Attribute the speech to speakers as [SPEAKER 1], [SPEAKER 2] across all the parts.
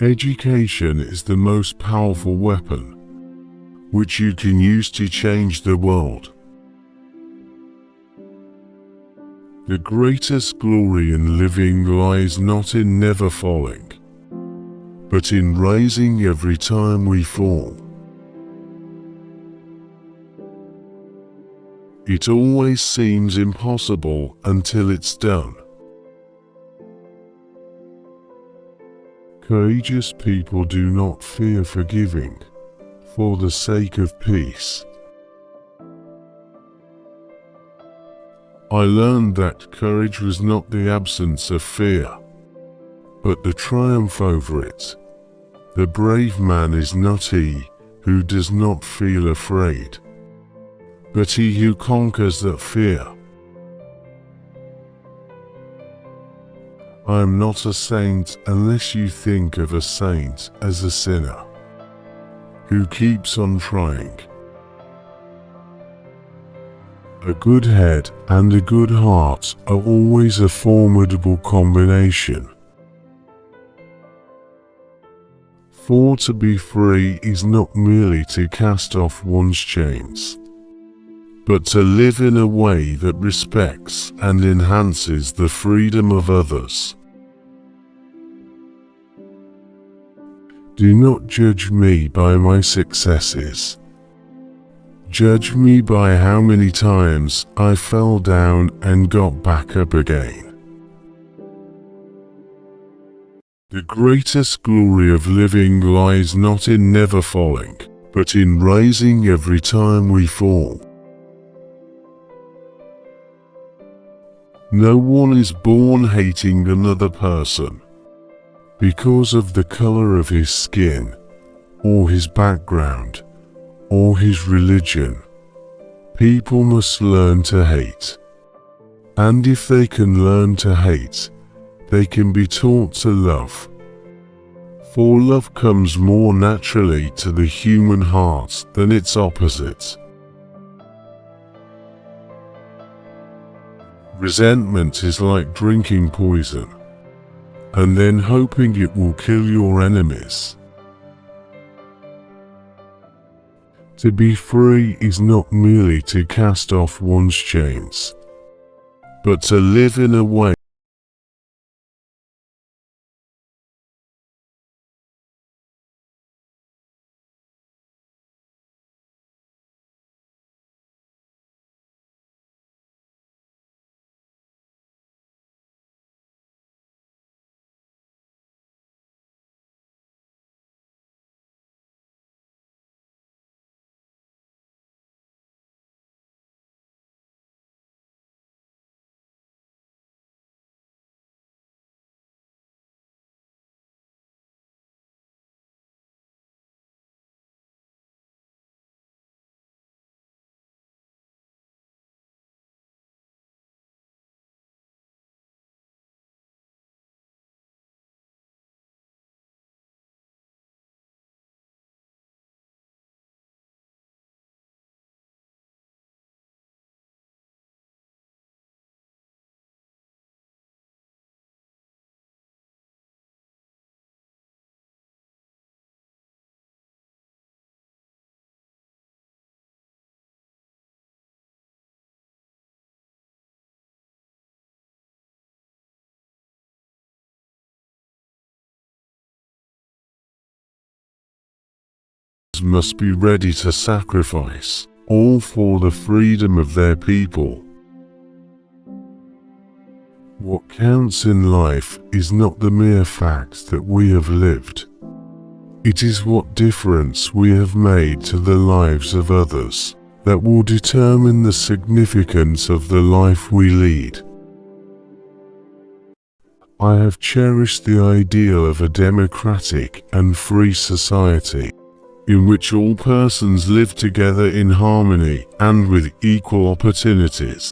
[SPEAKER 1] Education is the most powerful weapon which you can use to change the world. The greatest glory in living lies not in never falling, but in rising every time we fall. It always seems impossible until it's done. Courageous people do not fear forgiving for the sake of peace. I learned that courage was not the absence of fear, but the triumph over it. The brave man is not he who does not feel afraid, but he who conquers that fear. I am not a saint unless you think of a saint as a sinner who keeps on trying. A good head and a good heart are always a formidable combination. For to be free is not merely to cast off one's chains, but to live in a way that respects and enhances the freedom of others. Do not judge me by my successes. Judge me by how many times I fell down and got back up again. The greatest glory of living lies not in never falling, but in rising every time we fall. No one is born hating another person because of the color of his skin, or his background, or his religion. People must learn to hate. And if they can learn to hate, they can be taught to love. For love comes more naturally to the human heart than its opposite. Resentment is like drinking poison, and then hoping it will kill your enemies. To be free is not merely to cast off one's chains, but to live in a way must be ready to sacrifice all for the freedom of their people. What counts in life is not the mere fact that we have lived. It is what difference we have made to the lives of others that will determine the significance of the life we lead. I have cherished the ideal of a democratic and free society, in which all persons live together in harmony and with equal opportunities.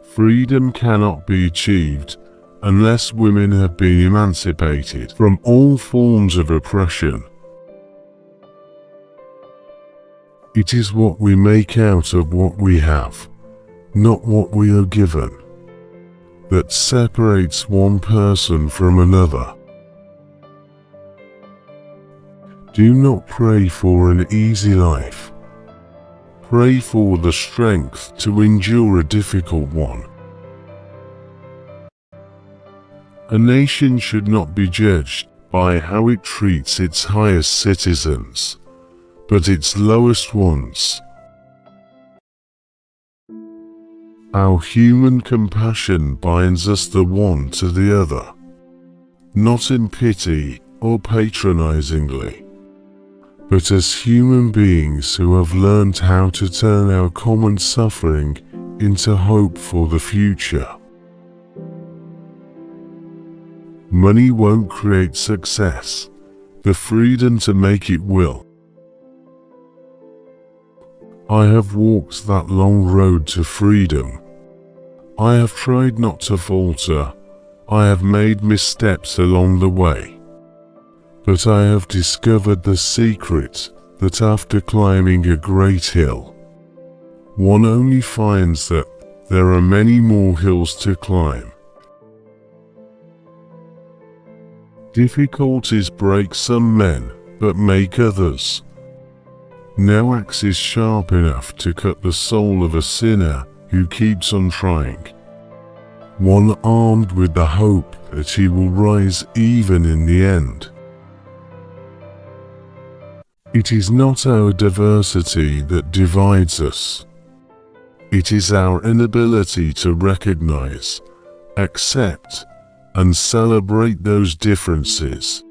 [SPEAKER 1] Freedom cannot be achieved unless women have been emancipated from all forms of oppression. It is what we make out of what we have, not what we are given. that separates one person from another. Do not pray for an easy life. Pray for the strength to endure a difficult one. A nation should not be judged by how it treats its highest citizens, but its lowest ones. Our human compassion binds us the one to the other, not in pity or patronizingly, but as human beings who have learned how to turn our common suffering into hope for the future. Money won't create success. The freedom to make it will. I have walked that long road to freedom. I have tried not to falter. I have made missteps along the way. But I have discovered the secret that after climbing a great hill, one only finds that there are many more hills to climb. Difficulties break some men, but make others. No axe is sharp enough to cut the soul of a sinner who keeps on trying. One armed with the hope that he will rise even in the end. It is not our diversity that divides us. It is our inability to recognize, accept, and celebrate those differences.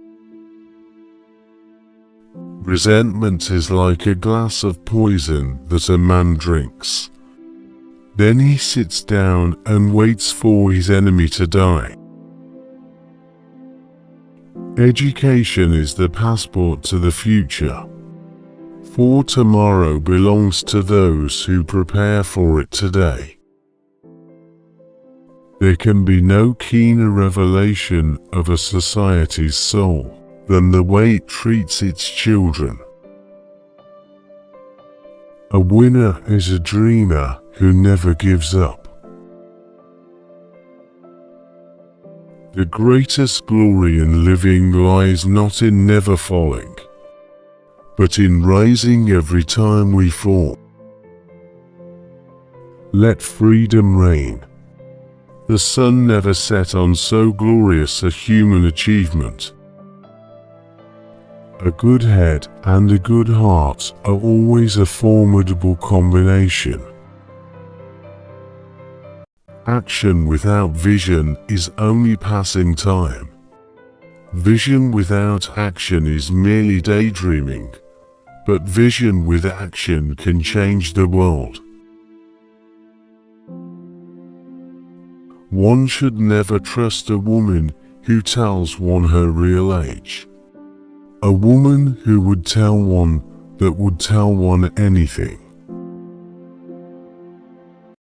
[SPEAKER 1] Resentment is like a glass of poison that a man drinks. Then he sits down and waits for his enemy to die. Education is the passport to the future. For tomorrow belongs to those who prepare for it today. There can be no keener revelation of a society's soul than the way it treats its children. A winner is a dreamer who never gives up. The greatest glory in living lies not in never falling, but in rising every time we fall. Let freedom reign. The sun never set on so glorious a human achievement. A good head and a good heart are always a formidable combination. Action without vision is only passing time. Vision without action is merely daydreaming, but vision with action can change the world. One should never trust a woman who tells one her real age. A woman who would tell one that would tell one anything.